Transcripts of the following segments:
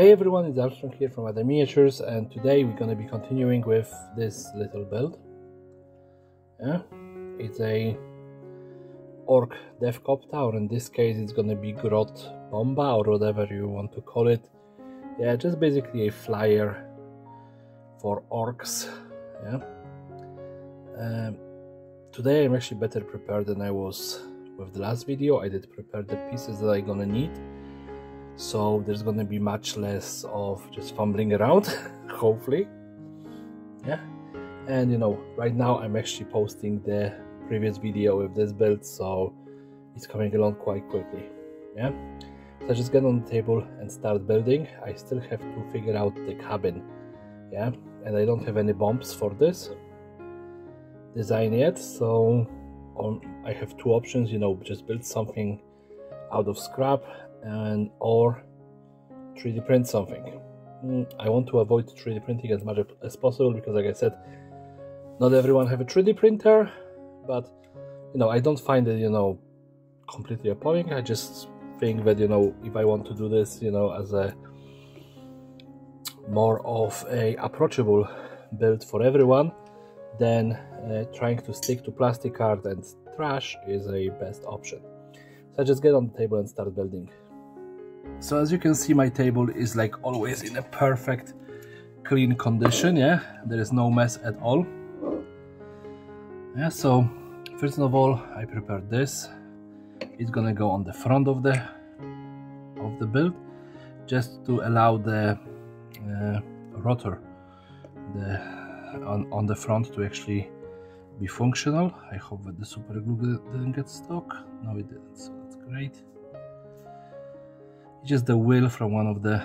Hey everyone, it's Armstrong here from Other Miniatures, and today we're going to be continuing with this little build. It's a Ork Dev Copta, or in this case it's going to be Grot Bomba, or whatever you want to call it. Yeah, just basically a flyer for orcs. Today I'm actually better prepared than I was with the last video. I did prepare the pieces that I'm gonna need, so there's gonna be much less of just fumbling around, hopefully. And you know, right now I'm actually posting the previous video with this build, so it's coming along quite quickly. So I just get on the table and start building. I still have to figure out the cabin, and I don't have any bombs for this design yet, so I have two options, you know, just build something out of scrap or 3D print something. I want to avoid 3D printing as much as possible because, like I said, not everyone have a 3D printer, but you know, I don't find it, you know, completely appalling. I just think that, you know, if I want to do this, you know, as a more of a approachable build for everyone, then trying to stick to plastic art and trash is a best option. So I just get on the table and start building. So as you can see, my table is like always in a perfect clean condition. There is no mess at all. So first of all, I prepared this. It's gonna go on the front of the build, just to allow the rotor on the front to actually be functional. I hope that the super glue didn't get stuck. No, it didn't, so that's great. It's just the wheel from one of the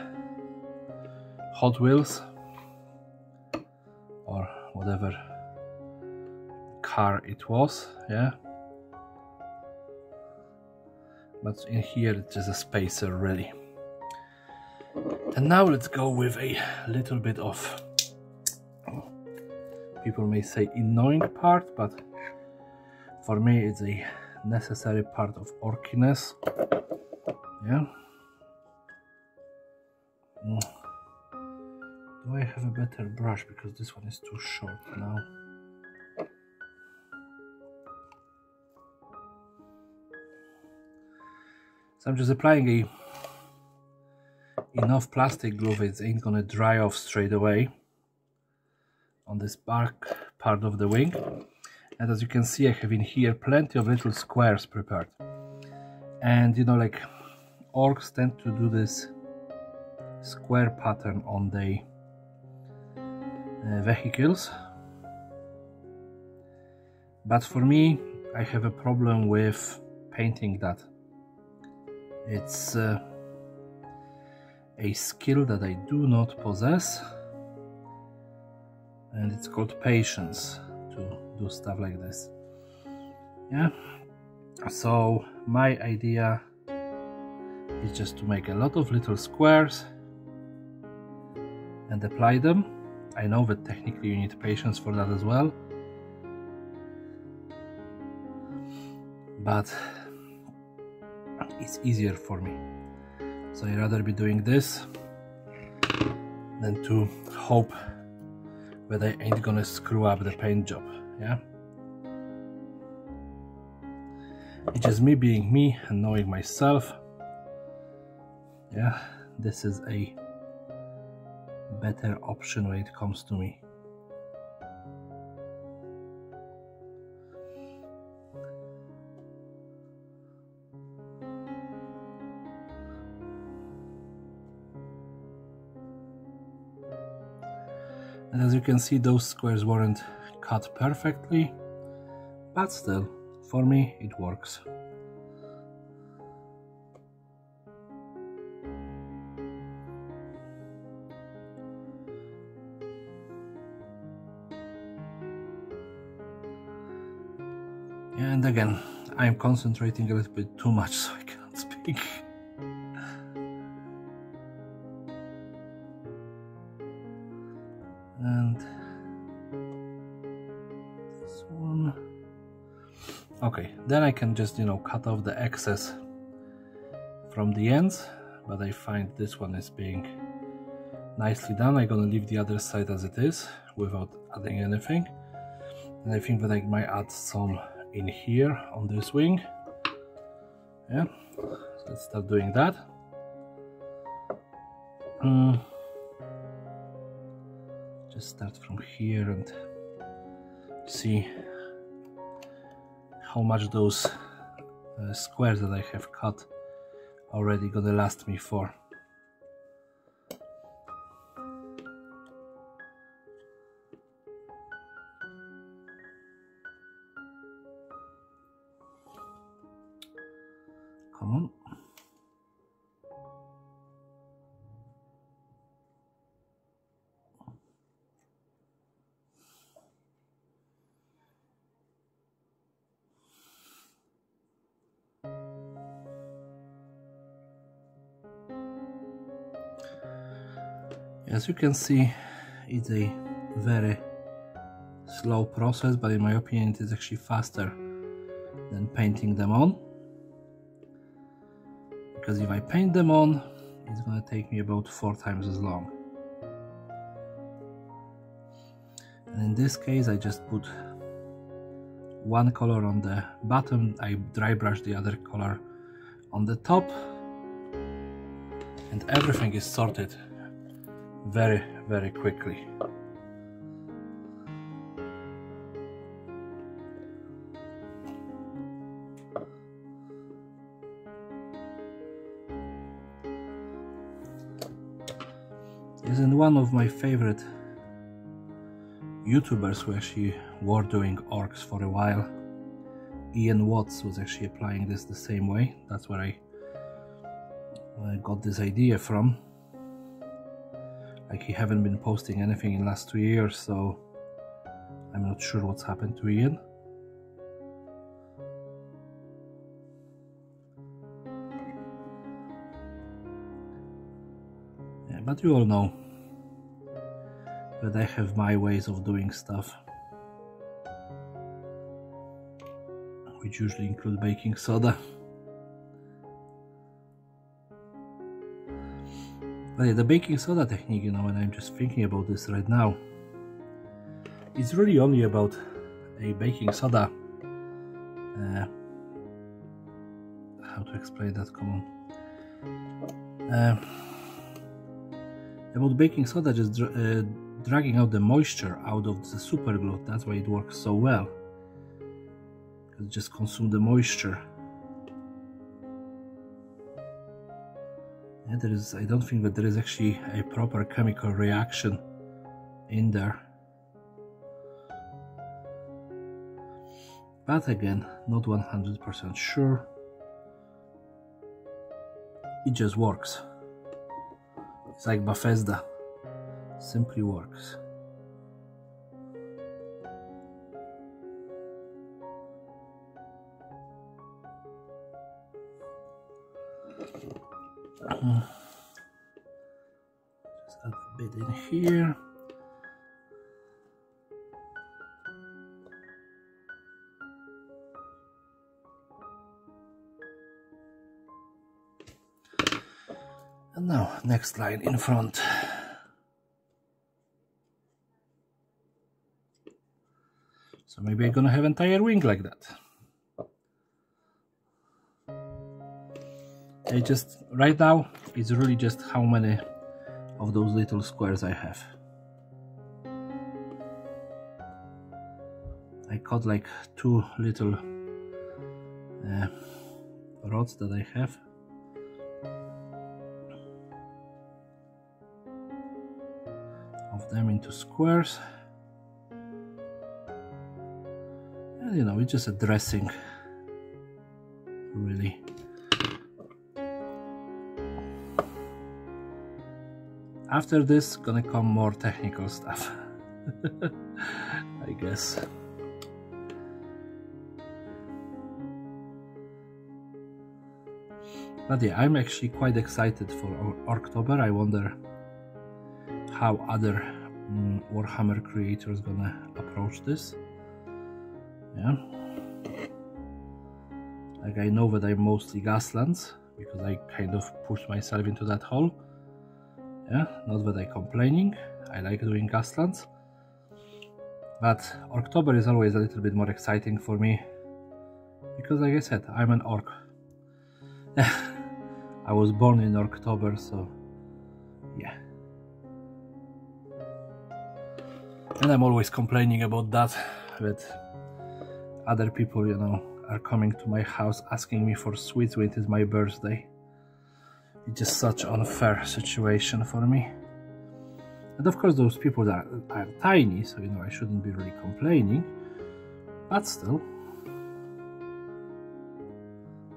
Hot Wheels or whatever car it was, but in here it's just a spacer really. And now let's go with a little bit of, people may say, annoying part, but for me it's a necessary part of orkiness. Do I have a better brush, because this one is too short now? So I'm just applying enough plastic glue that it ain't gonna dry off straight away on this back part of the wing. And as you can see, I have in here plenty of little squares prepared. And you know, like, orcs tend to do this square pattern on the vehicles, but for me, I have a problem with painting that. It's a skill that I do not possess, and it's called patience to do stuff like this. So my idea is just to make a lot of little squares and apply them. I know that technically you need patience for that as well, but it's easier for me. So I'd rather be doing this than to hope that I ain't gonna screw up the paint job. It's just me being me and knowing myself. This is a better option when it comes to me. And as you can see, those squares weren't cut perfectly, but still, for me, it works. And again, I'm concentrating a little bit too much, so I can't speak. And this one. Okay, then I can just, you know, cut off the excess from the ends, but I find this one is being nicely done. I'm gonna leave the other side as it is without adding anything, and I think that I might add some in here on this wing. Yeah, so let's start doing that. Just start from here and see how much those squares that I have cut already gonna last me for. Come on. As you can see, it's a very slow process, but in my opinion it is actually faster than painting them on. Because if I paint them on, it's going to take me about 4 times as long. And in this case I just put one color on the bottom, I dry brush the other color on the top, and everything is sorted very, very quickly. Isn't one of my favorite YouTubers who actually were doing orcs for a while, Ian Watts, was actually applying this the same way. That's where I got this idea from. Like, he haven't been posting anything in the last 2 years, so I'm not sure what's happened to Ian. Yeah, but you all know that I have my ways of doing stuff, which usually include baking soda. But yeah, the baking soda technique, you know, and I'm just thinking about this right now, it's really only about a baking soda. How to explain that? Come on. About baking soda just dragging out the moisture out of the super glue. That's why it works so well. It just consumes the moisture. Yeah, I don't think that there is actually a proper chemical reaction in there. But again, not 100% sure. It just works. It's like Bethesda. Simply works. Just add a bit in here. And now, next line in front. So maybe I'm gonna have an entire wing like that. I just, right now, it's really just how many of those little squares I have. I cut like 2 little rods that I have. Of them into squares. And you know, it's just a dressing, really. After this, gonna come more technical stuff, I guess. But yeah, I'm actually quite excited for Orktober. I wonder how other Warhammer creators gonna approach this. Yeah, like I know that I'm mostly Gaslands because I kind of pushed myself into that hole. Yeah, not that I'm complaining, I like doing Gaslands, but Orktober is always a little bit more exciting for me, because like I said, I'm an orc. I was born in Orktober, so yeah. And I'm always complaining about that other people, you know, are coming to my house asking me for sweets when it is my birthday. It's just such an unfair situation for me. And of course those people are tiny, so you know I shouldn't be really complaining, but still,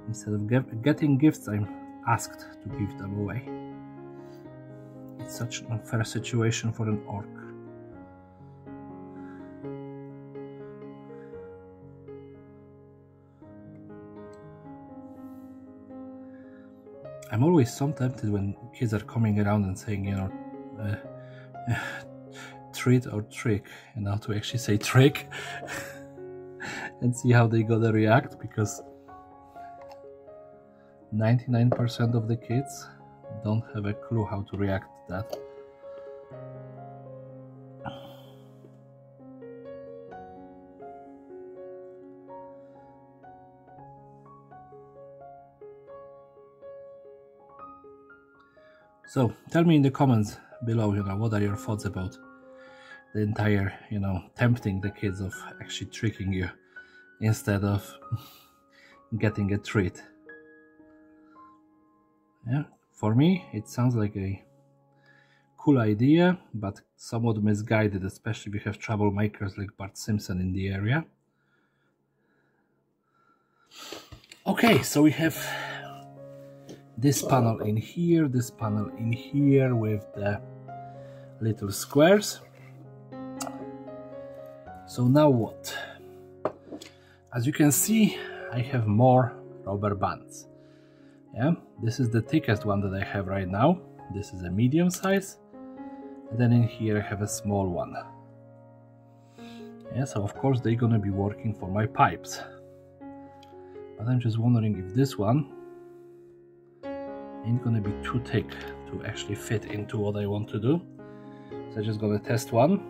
instead of getting gifts, I'm asked to give them away. It's such an unfair situation for an orc. I'm always so tempted when kids are coming around and saying, you know, treat or trick, you know, to actually say trick and see how they gonna react, because 99% of the kids don't have a clue how to react to that. So tell me in the comments below, you know, what are your thoughts about the entire, you know, tempting the kids of actually tricking you instead of getting a treat. Yeah, for me it sounds like a cool idea, but somewhat misguided, especially if we have troublemakers like Bart Simpson in the area. Okay, so we have this panel in here, this panel in here with the little squares. So now what? As you can see, I have more rubber bands. Yeah, this is the thickest one that I have right now. This is a medium size. And then in here I have a small one. Yeah, so of course they're gonna be working for my pipes. But I'm just wondering if this one ain't gonna be too thick to actually fit into what I want to do. So I'm just gonna test one.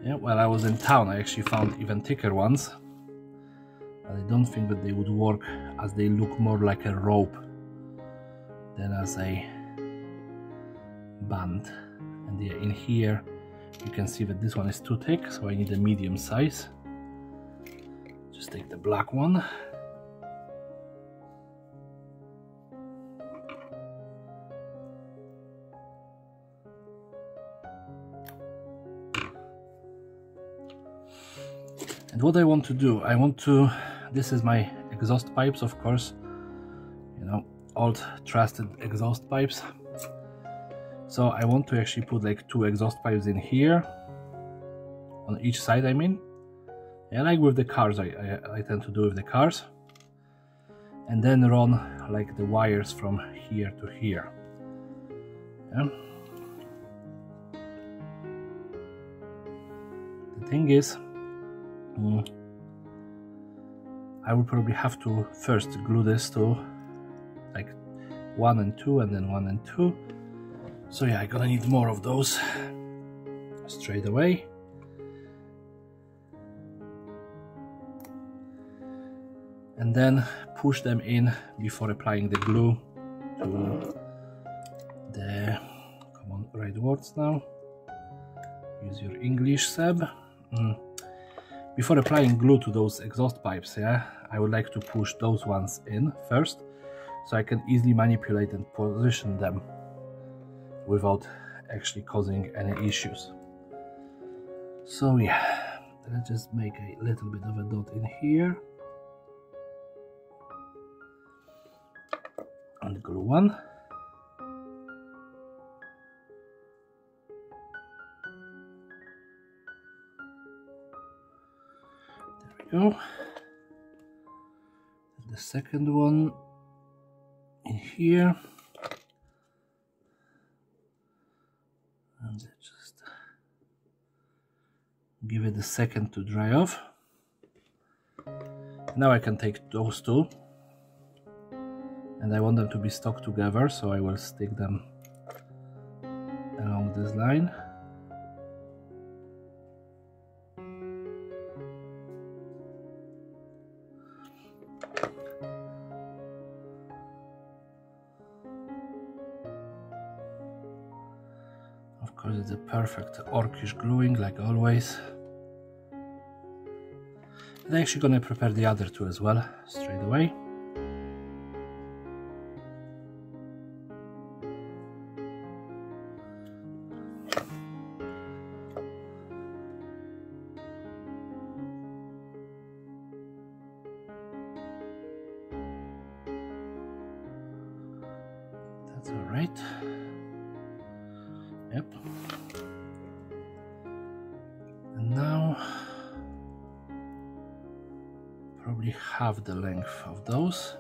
Yeah, while I was in town I actually found even thicker ones, but I don't think that they would work, as they look more like a rope than as a band. And yeah, in here you can see that this one is too thick, so I need a medium size. Just take the black one. And what I want to do, this is my exhaust pipes, of course, you know, old trusted exhaust pipes. So I want to actually put like 2 exhaust pipes in here, on each side I mean. Yeah, like with the cars, I tend to do with the cars. And then run like the wires from here to here. Yeah. The thing is, I will probably have to first glue this to like 1 and 2 and then 1 and 2. So yeah, I'm gonna need more of those straight away. And then push them in before applying the glue to the, come on, right words now, use your English, Seb. Before applying glue to those exhaust pipes, yeah, I would like to push those ones in first, so I can easily manipulate and position them without actually causing any issues. So yeah, let's just make a little bit of a dot in here. And glue one. There we go. The second one in here. And just give it a second to dry off. Now I can take those two and I want them to be stuck together, so I will stick them along this line. Of course, it's a perfect orcish gluing, like always. And I'm actually gonna prepare the other two as well, straight away. That's all right. Yep. And now probably half the length of those.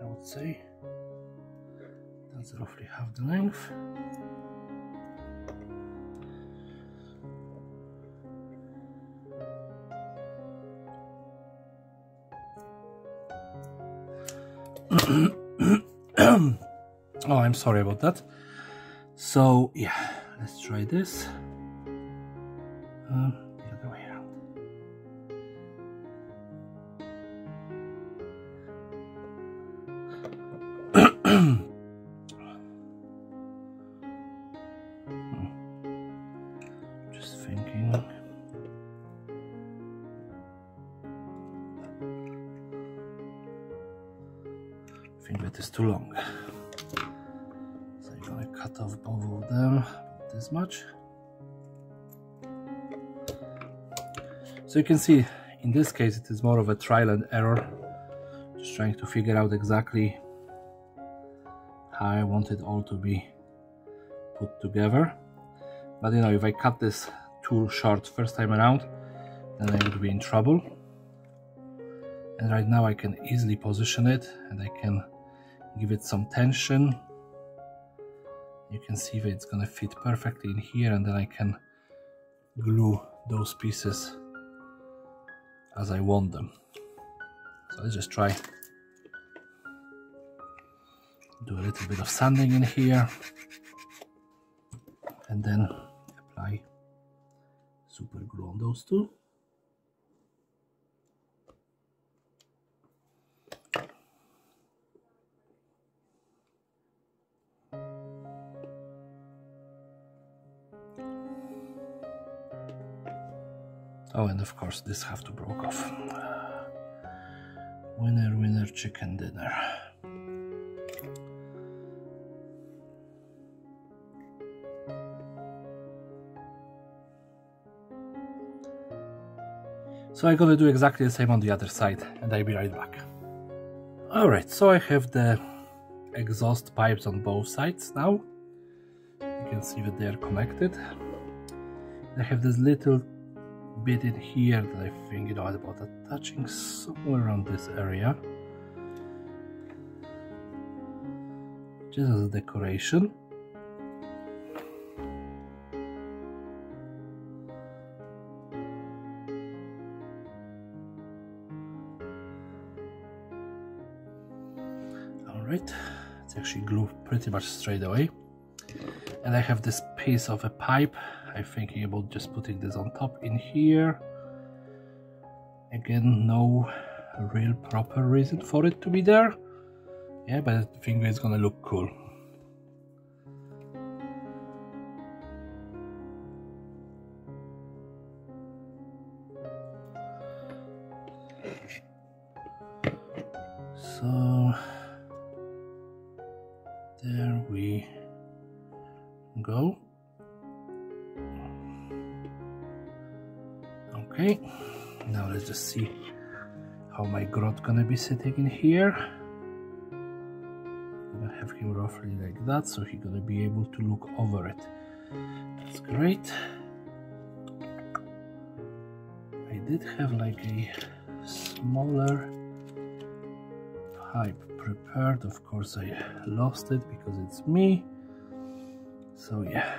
I would say that's roughly half the length. Oh, I'm sorry about that. So yeah, let's try this. The other way around. Just thinking. I think that is too long. So I'm gonna cut off both of them this much. So you can see in this case it is more of a trial and error, just trying to figure out exactly how I want it all to be put together. But you know, if I cut this too short first time around, then I would be in trouble. And right now I can easily position it and I can give it some tension. You can see that it's gonna fit perfectly in here, and then I can glue those pieces as I want them. So let's just try. Do a little bit of sanding in here and then apply super glue on those two. Oh, and of course this have to broke off. Winner, winner, chicken dinner. So I'm gonna do exactly the same on the other side, and I'll be right back. Alright, so I have the exhaust pipes on both sides now. You can see that they are connected. I have this little bit in here that I think, you know, about attaching somewhere around this area, just as a decoration. Alright, it's actually glued pretty much straight away. And I have this piece of a pipe. I'm thinking about just putting this on top in here. Again, no real proper reason for it to be there. Yeah, but I think it's gonna look cool. So there we go. Okay, now let's just see how my Grot gonna be sitting in here. I'm gonna have him roughly like that, so he's gonna be able to look over it. That's great. I did have like a smaller pipe prepared. Of course I lost it because it's me. So yeah,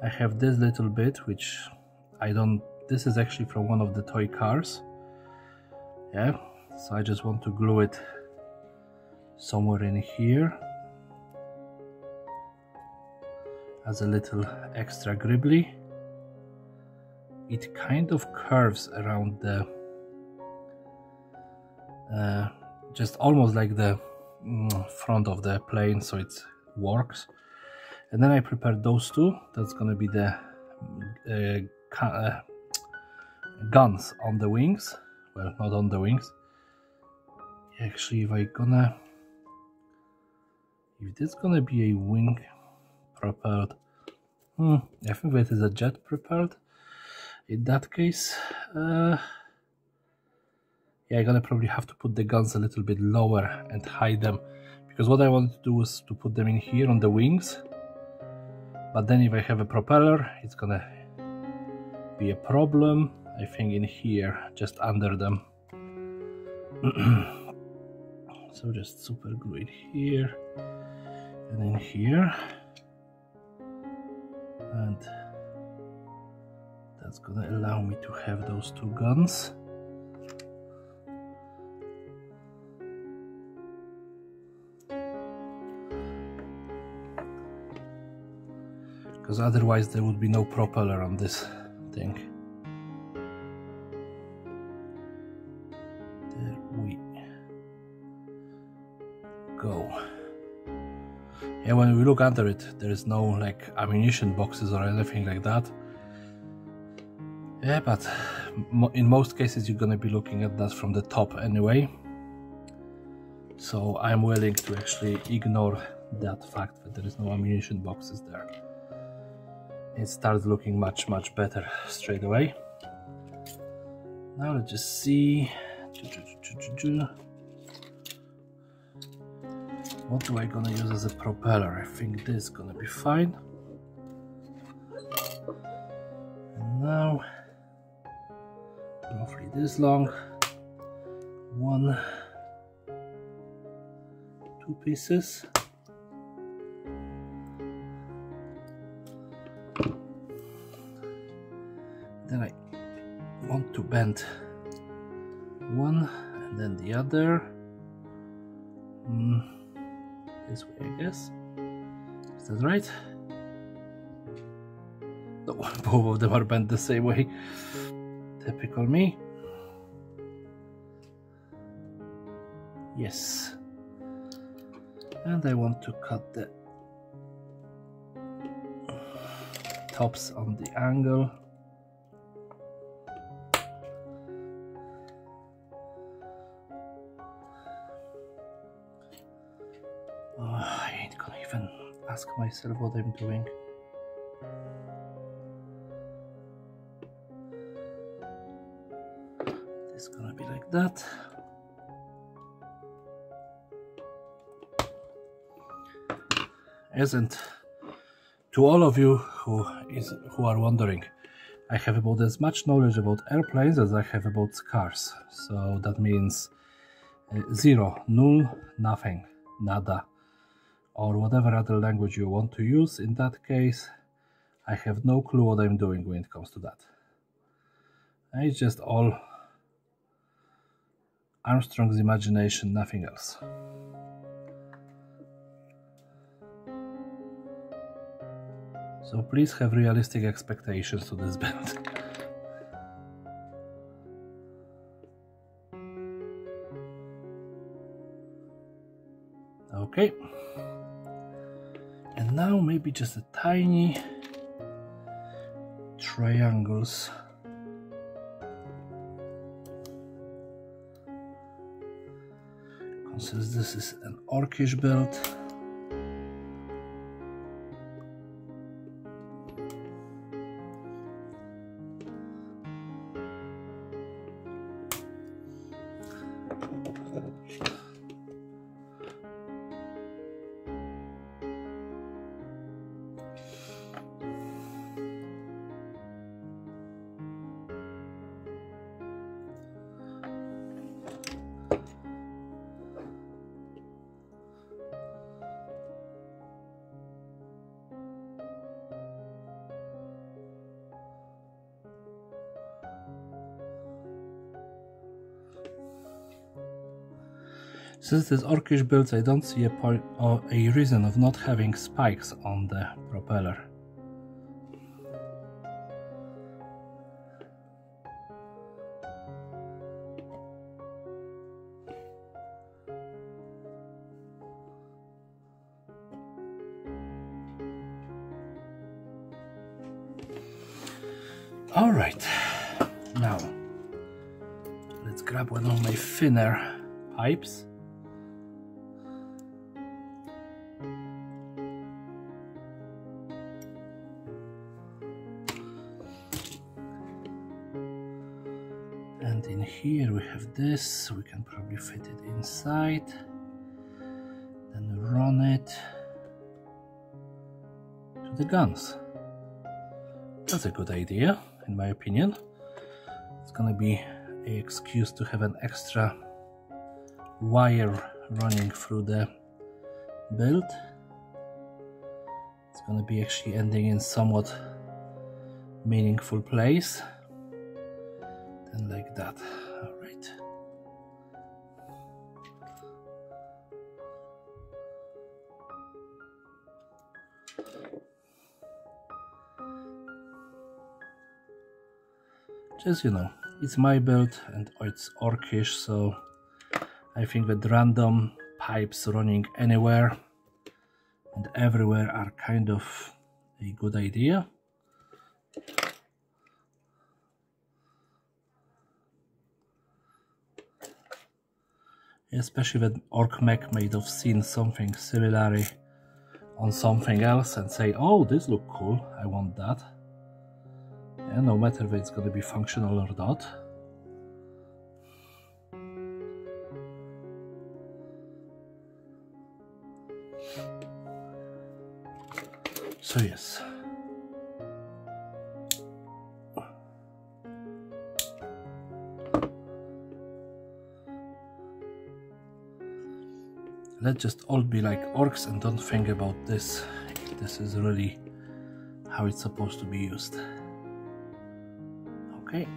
I have this little bit which I don't, this is actually from one of the toy cars. Yeah, so I just want to glue it somewhere in here as a little extra gribbly. It kind of curves around the just almost like the front of the plane, so it works. And then I prepared those two. That's gonna be the guns on the wings. Well, not on the wings. Actually, if this gonna be a wing propelled, I think that is a jet propelled. In that case, yeah, I'm gonna probably have to put the guns a little bit lower and hide them, because what I wanted to do was to put them in here on the wings. But then if I have a propeller, it's gonna be a problem. I think in here, just under them. So just super glue it here and in here, and that's gonna allow me to have those two guns. Because otherwise there would be no propeller on this thing. There we go. Yeah, when we look under it, there is no like ammunition boxes or anything like that. Yeah, but in most cases you're gonna be looking at that from the top anyway. So I'm willing to actually ignore that fact that there is no ammunition boxes there. It starts looking much better straight away. Now let's just see. What do I gonna use as a propeller? I think this is gonna be fine. And now, roughly this long. 1, 2 pieces. Then I want to bend one and then the other. This way, I guess. Is that right? No, both of them are bent the same way. Typical me. Yes. And I want to cut the tops on the angle. I ain't gonna even ask myself what I'm doing. This is gonna be like that. Isn't to all of you who are wondering, I have about as much knowledge about airplanes as I have about cars. So that means 0, null, nothing, nada, or whatever other language you want to use. In that case, I have no clue what I'm doing when it comes to that. It's just all Armstrong's imagination, nothing else. So please have realistic expectations to this build. Okay. And now maybe just a tiny triangles. Since this is an orkish build, Since this Orkish builds, I don't see a point or a reason of not having spikes on the propeller. All right, now let's grab one of my thinner pipes. And in here we have this, we can probably fit it inside, then run it to the guns. That's a good idea, in my opinion. It's gonna be an excuse to have an extra wire running through the build. It's gonna be actually ending in somewhat meaningful place. And like that. All right. Just, you know, it's my build and it's Orkish, so I think that random pipes running anywhere and everywhere are kind of a good idea. Especially when Orc Mech might have seen something similar on something else and say, oh, this looks cool, I want that. Yeah, no matter if it's going to be functional or not. So yes. Let's just all be like orcs and don't think about this. This is really how it's supposed to be used. Okay.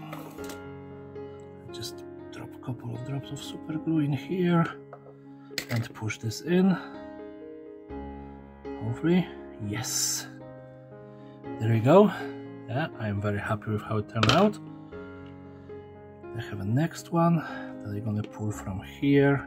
Just drop a couple of drops of super glue in here and push this in. Hopefully, yes. There we go. Yeah, I'm very happy with how it turned out. I have a next one that I'm gonna pull from here.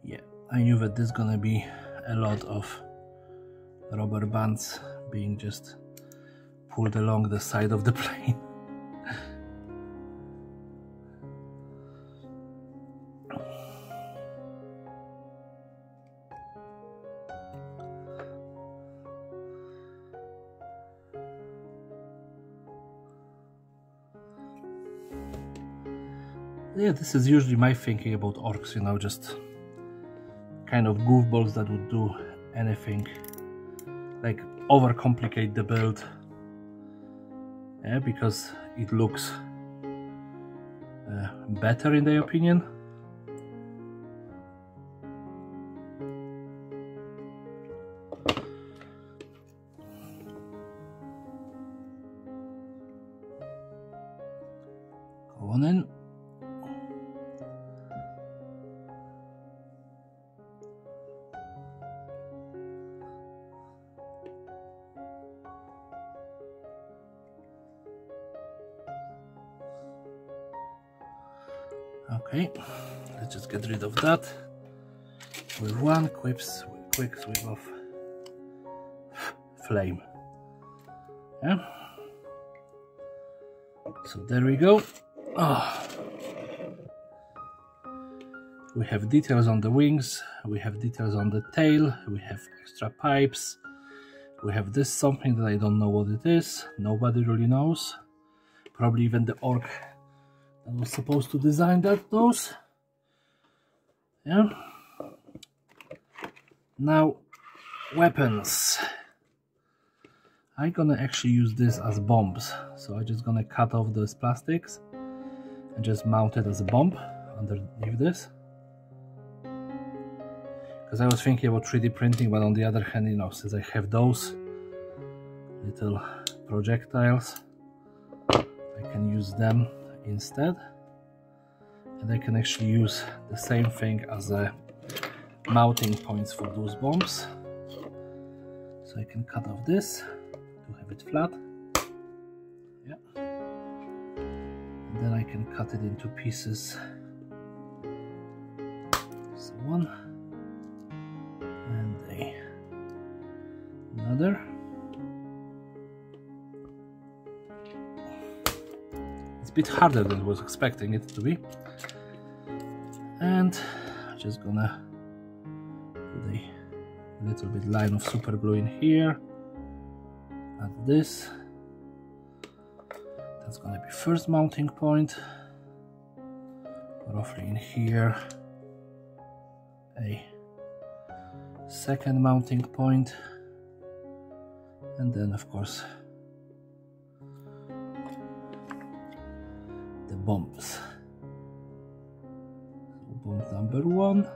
Yeah, I knew that there's gonna be a lot of rubber bands being just pulled along the side of the plane. Yeah, this is usually my thinking about orcs, you know, just kind of goofballs that would do anything, like overcomplicate the build, yeah, because it looks better in their opinion. Go on in. Okay, let's just get rid of that with one quick sweep of flame. Yeah. So there we go. Oh. We have details on the wings, we have details on the tail, we have extra pipes, we have this something that I don't know what it is, nobody really knows, probably even the orc that was supposed to design that knows. Yeah. Now, weapons. I'm gonna actually use this as bombs, so I'm just gonna cut off those plastics and just mount it as a bomb underneath this. Because I was thinking about 3D printing, but on the other hand, you know, since I have those, little projectiles. I can use them instead, and I can actually use the same thing as a mounting points for those bombs. So I can cut off this to have it flat. Yeah. And then I can cut it into pieces. So one and another. It's a bit harder than I was expecting it to be. And I'm just gonna put a little bit line of super glue in here. Add this. That's gonna be first mounting point. Roughly in here. A second mounting point. And then of course the bombs. So bomb number 1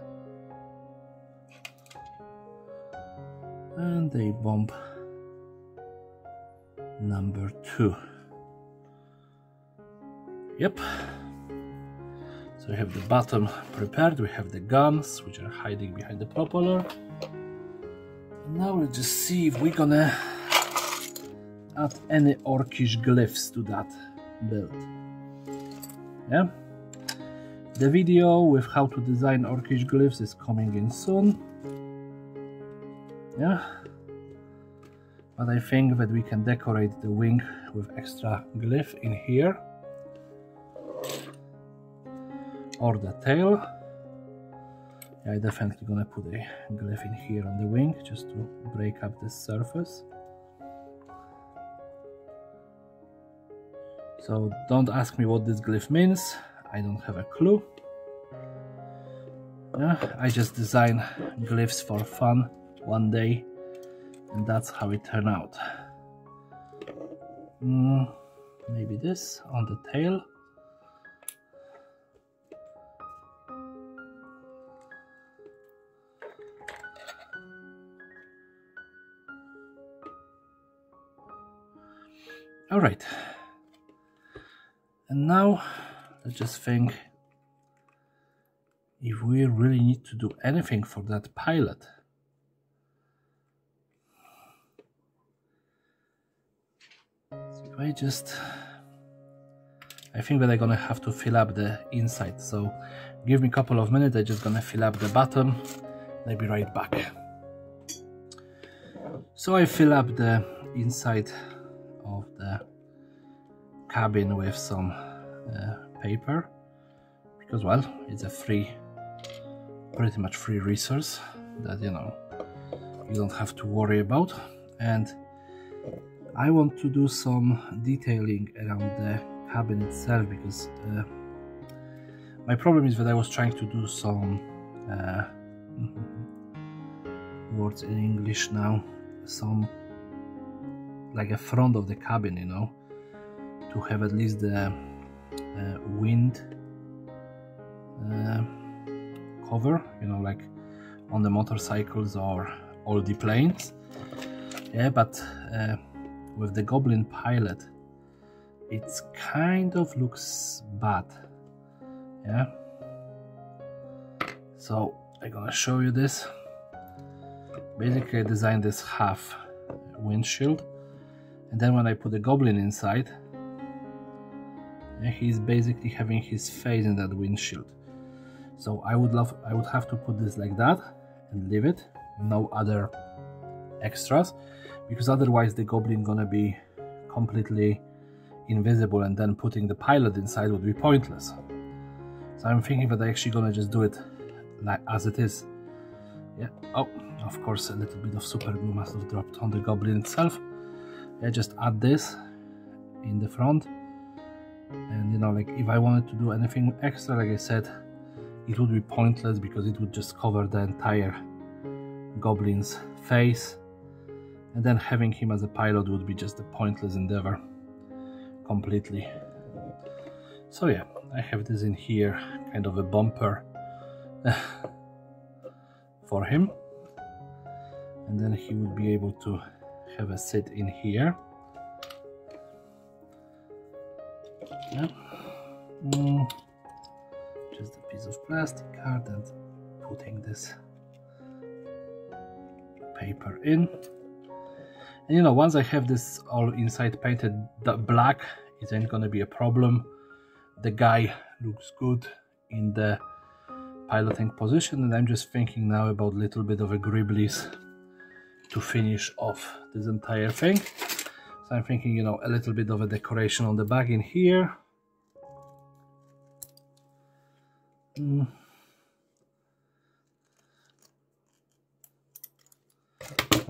and a bomb number 2. Yep. So we have the bottom prepared, we have the guns which are hiding behind the propeller. And now let's just see if we're gonna add any orcish glyphs to that build. Yeah. The video with how to design orcish glyphs is coming in soon. Yeah. But I think that we can decorate the wing with extra glyph in here. Or the tail. Yeah, I'm definitely gonna put a glyph in here on the wing just to break up this surface. So don't ask me what this glyph means, I don't have a clue. Yeah, I just design glyphs for fun one day and that's how it turned out. Maybe this on the tail. All right, and now let's just think if we really need to do anything for that pilot. So if I think that I'm gonna have to fill up the inside, so give me a couple of minutes, I'm just gonna fill up the bottom and I'll be right back. So I fill up the inside of the cabin with some paper because, well, it's a pretty much free resource that, you know, you don't have to worry about. And I want to do some detailing around the cabin itself because my problem is that I was trying to do some words in English now, some like a front of the cabin, you know, to have at least the wind cover, you know, like on the motorcycles or all the planes. Yeah, but with the Goblin pilot, it's kind of looks bad. Yeah. So I'm gonna show you this. Basically, I designed this half windshield. And then when I put the Goblin inside, he's basically having his face in that windshield. So I would have to put this like that and leave it, no other extras, because otherwise the Goblin gonna be completely invisible and then putting the pilot inside would be pointless. So I'm thinking that I'm actually gonna just do it like as it is. Yeah. Oh, of course a little bit of super glue must have dropped on the Goblin itself. I just add this in the front, and you know, like if I wanted to do anything extra, like I said, it would be pointless because it would just cover the entire Goblin's face, and then having him as a pilot would be just a pointless endeavor completely. So yeah, I have this in here, kind of a bumper for him, and then he would be able to have a sit in here. Yeah. Just a piece of plastic card and putting this paper in. And you know, once I have this all inside painted black, it ain't gonna be a problem. The guy looks good in the piloting position, and I'm just thinking now about a little bit of a gribblies to finish off this entire thing. So I'm thinking, you know, a little bit of a decoration on the back in here. Well,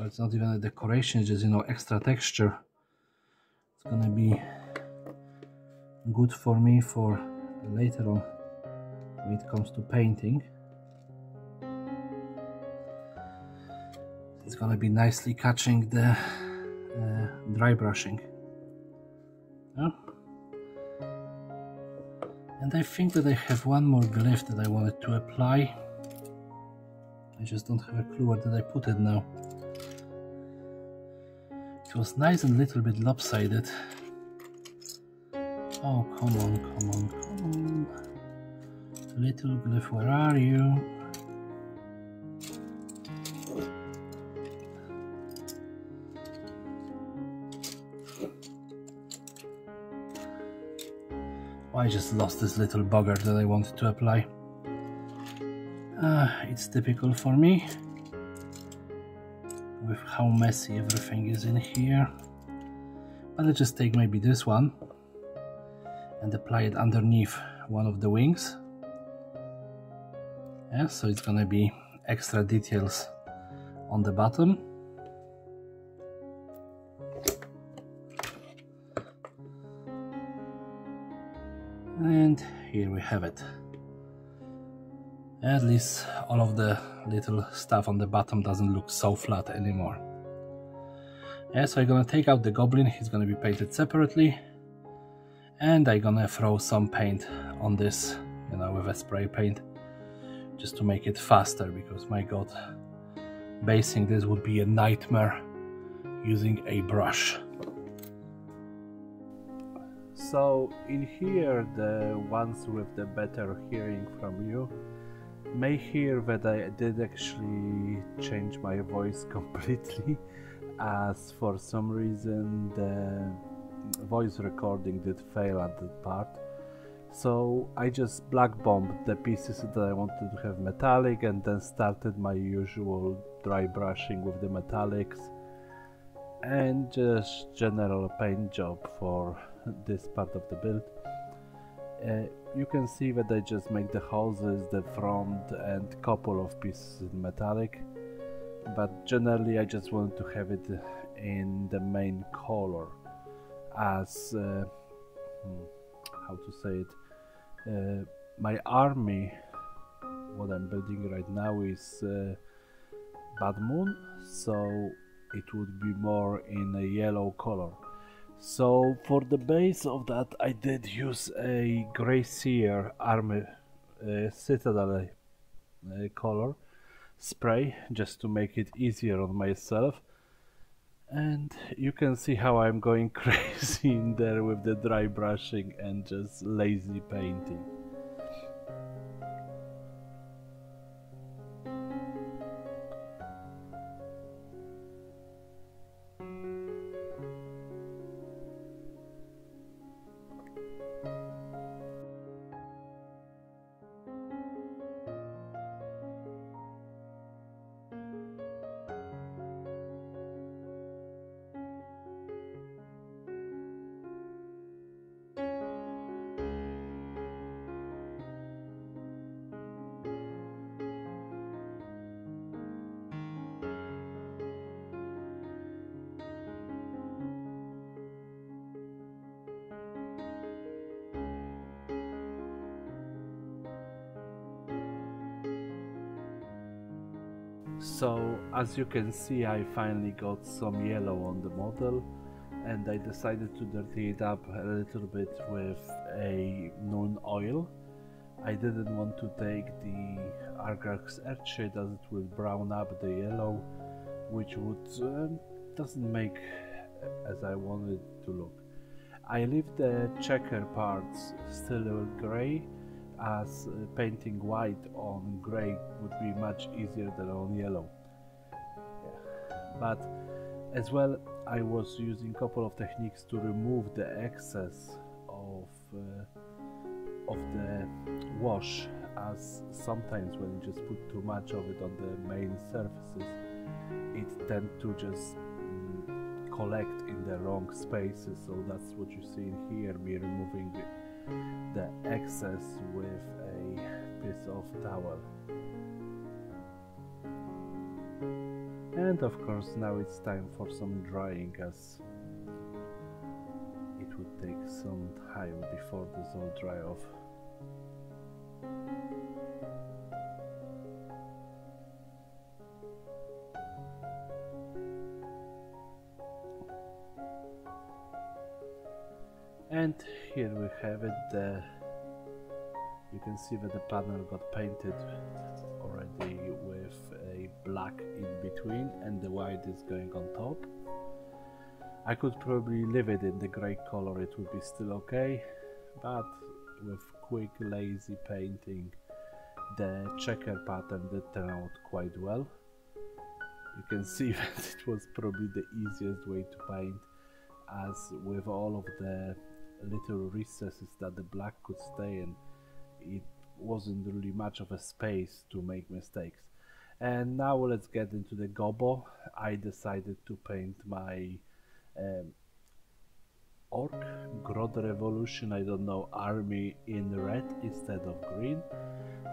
it's not even a decoration, it's just, you know, extra texture. It's gonna be good for me for later on when it comes to painting. It's gonna be nicely catching the dry brushing. Yeah. And I think that I have one more glyph that I wanted to apply. I just don't have a clue where did I put it now. It was nice and a little bit lopsided. Oh, come on, come on, come on. Little glyph, where are you? Oh, I just lost this little bugger that I wanted to apply. It's typical for me, with how messy everything is in here. But let's just take maybe this one and apply it underneath one of the wings. Yeah, so it's gonna be extra details on the bottom. And here we have it. At least all of the little stuff on the bottom doesn't look so flat anymore. Yeah, so I'm gonna take out the goblin, he's gonna be painted separately. And I'm gonna throw some paint on this, you know, with a spray paint, just to make it faster, because my god, basing this would be a nightmare using a brush. So in here, the ones with the better hearing from you may hear that I did actually change my voice completely, as for some reason the voice recording did fail at that part. So I just black bombed the pieces that I wanted to have metallic, and then started my usual dry brushing with the metallics and just general paint job for this part of the build. You can see that I just make the houses, the front, and couple of pieces in metallic, but generally I just wanted to have it in the main color, as how to say it, my army, what I'm building right now, is Bad Moon, so it would be more in a yellow color. So for the base of that I did use a Grey Seer army Citadel color spray, just to make it easier on myself. And you can see how I'm going crazy in there with the dry brushing and just lazy painting. So as you can see, I finally got some yellow on the model, and I decided to dirty it up a little bit with a Noon oil. I didn't want to take the Argrax Earthshade, as it will brown up the yellow, which would doesn't make as I wanted it to look. I leave the checker parts still grey, as painting white on grey would be much easier than on yellow. Yeah. But as well, I was using a couple of techniques to remove the excess of the wash, as sometimes when you just put too much of it on the main surfaces, it tends to just collect in the wrong spaces. So that's what you see in here, me removing the excess with a piece of towel. And of course now it's time for some drying, as it would take some time before this all dry off. And here we have it. You can see that the panel got painted already with a black in between, and the white is going on top. I could probably leave it in the grey color, it would be still okay, but with quick lazy painting the checker pattern did turn out quite well. You can see that it was probably the easiest way to paint, as with all of the little recesses that the black could stay in, it wasn't really much of a space to make mistakes. And now let's get into the Gobo. I decided to paint my Grot Revolution, I don't know, army in red instead of green.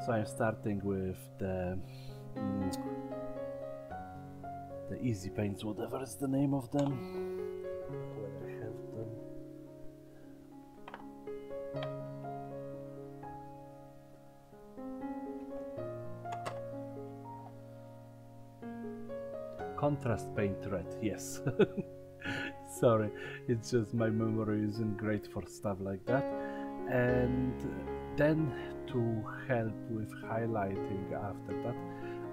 So I'm starting with the easy paints, whatever is the name of them. Where I have them. Contrast paint red, yes. Sorry, it's just my memory isn't great for stuff like that. And then to help with highlighting after that,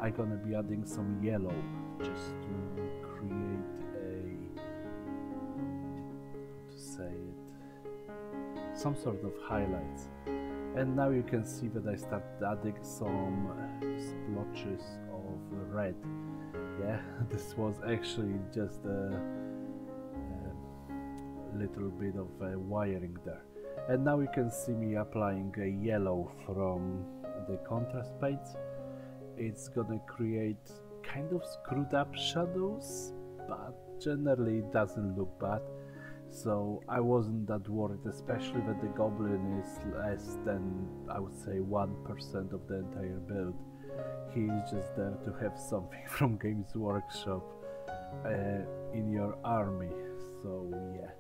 I'm gonna be adding some yellow just to create some sort of highlights. And now you can see that I start adding some splotches of red. Yeah, this was actually just a little bit of wiring there. And now you can see me applying a yellow from the contrast paints. It's gonna create kind of screwed up shadows, but generally it doesn't look bad. So I wasn't that worried, especially that the goblin is less than, I would say, 1% of the entire build. He's just there to have something from Games Workshop in your army, so yeah.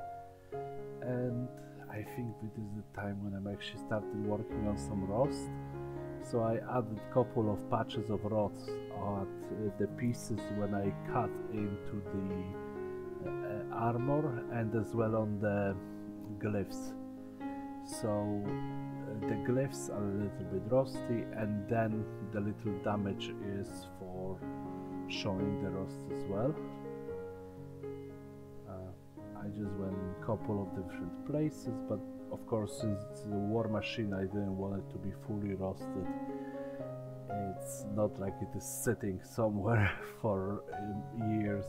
And I think this is the time when I'm actually started working on some rust. So I added a couple of patches of rust at the pieces when I cut into the armor, and as well on the glyphs. So the glyphs are a little bit rusty, and then the little damage is for showing the rust as well. I just went a couple of different places, but of course since it's a war machine I didn't want it to be fully rusted. It's not like it is sitting somewhere for years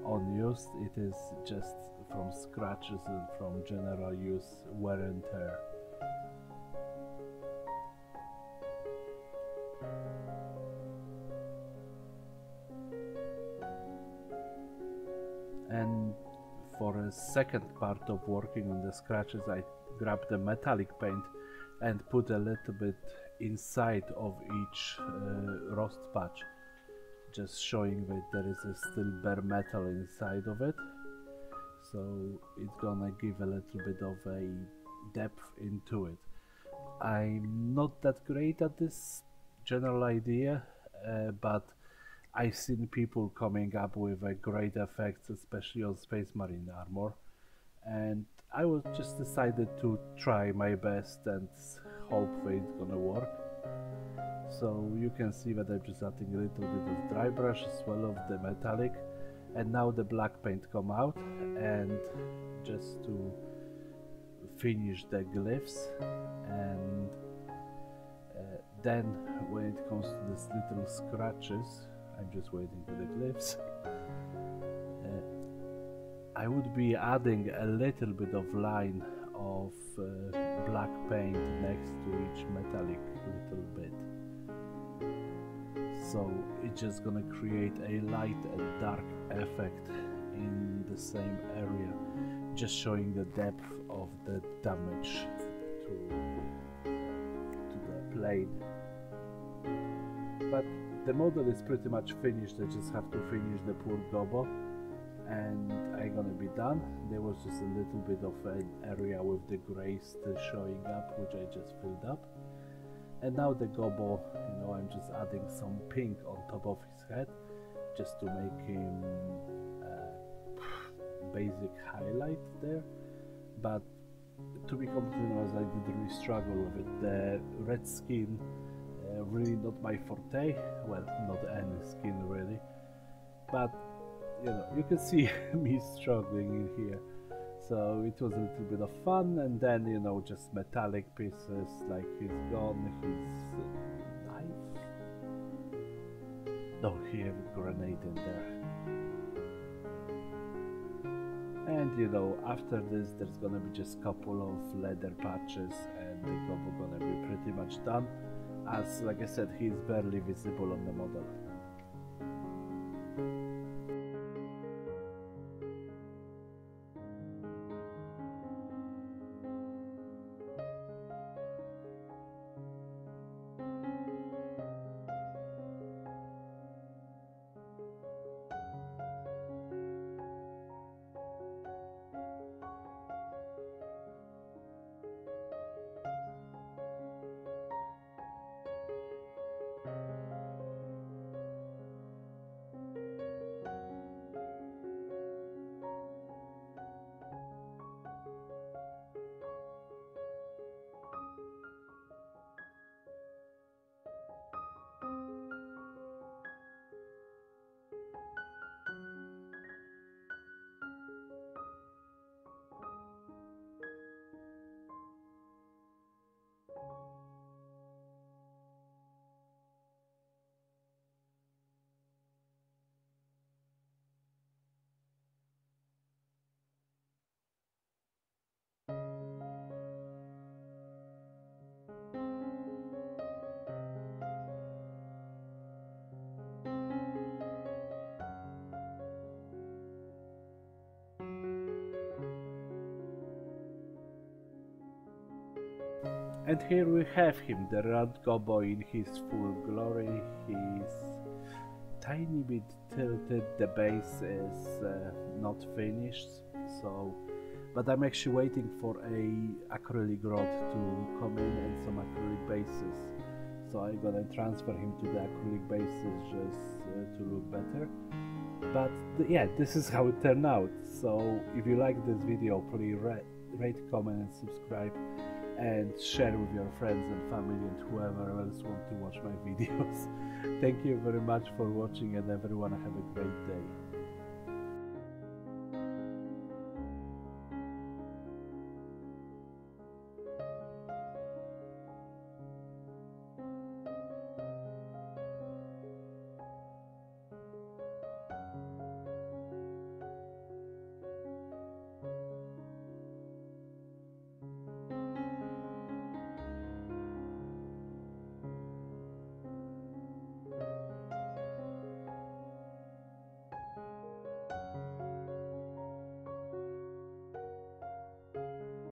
unused, it is just from scratches and from general use, wear and tear. And for a second part of working on the scratches, I grabbed the metallic paint and put a little bit inside of each rust patch, just showing that there is a still bare metal inside of it. So it's gonna give a little bit of a depth into it. I'm not that great at this general idea, but I've seen people coming up with great effects, especially on Space Marine armor, and I was just decided to try my best and hope that it's gonna work. So you can see that I'm just adding a little bit of dry brush as well of the metallic, And now the black paint come out, and just to finish the glyphs, and then when it comes to these little scratches, I'm just waiting for the glyphs, I would be adding a little bit of line of black paint next to each metallic little bit. So it's just gonna create a light and dark effect in the same area, just showing the depth of the damage to the plane. But the model is pretty much finished. I just have to finish the poor Gobo, and I'm gonna be done. There was just a little bit of an area with the grey still showing up, which I just filled up. And now the Gobo, you know, I'm just adding some pink on top of his head, just to make him basic highlight there. But to be completely honest, I did really struggle with it. The red skin, really not my forte. Well, not any skin really, but you know, you can see me struggling in here. So it was a little bit of fun, and then, you know, just metallic pieces like his gun, his knife. No, he had a grenade in there. And you know, after this there's gonna be just a couple of leather patches, and the Gobo gonna be pretty much done, as like I said, he's barely visible on the model. And here we have him, the red Gobo in his full glory. He's tiny bit tilted, the base is not finished, so, but I'm actually waiting for a acrylic Grot to come in and some acrylic bases. So I'm gonna transfer him to the acrylic bases just to look better. But yeah, this is how it turned out. So if you like this video, please rate, comment and subscribe, and share with your friends and family and whoever else want to watch my videos. Thank you very much for watching, and everyone have a great day.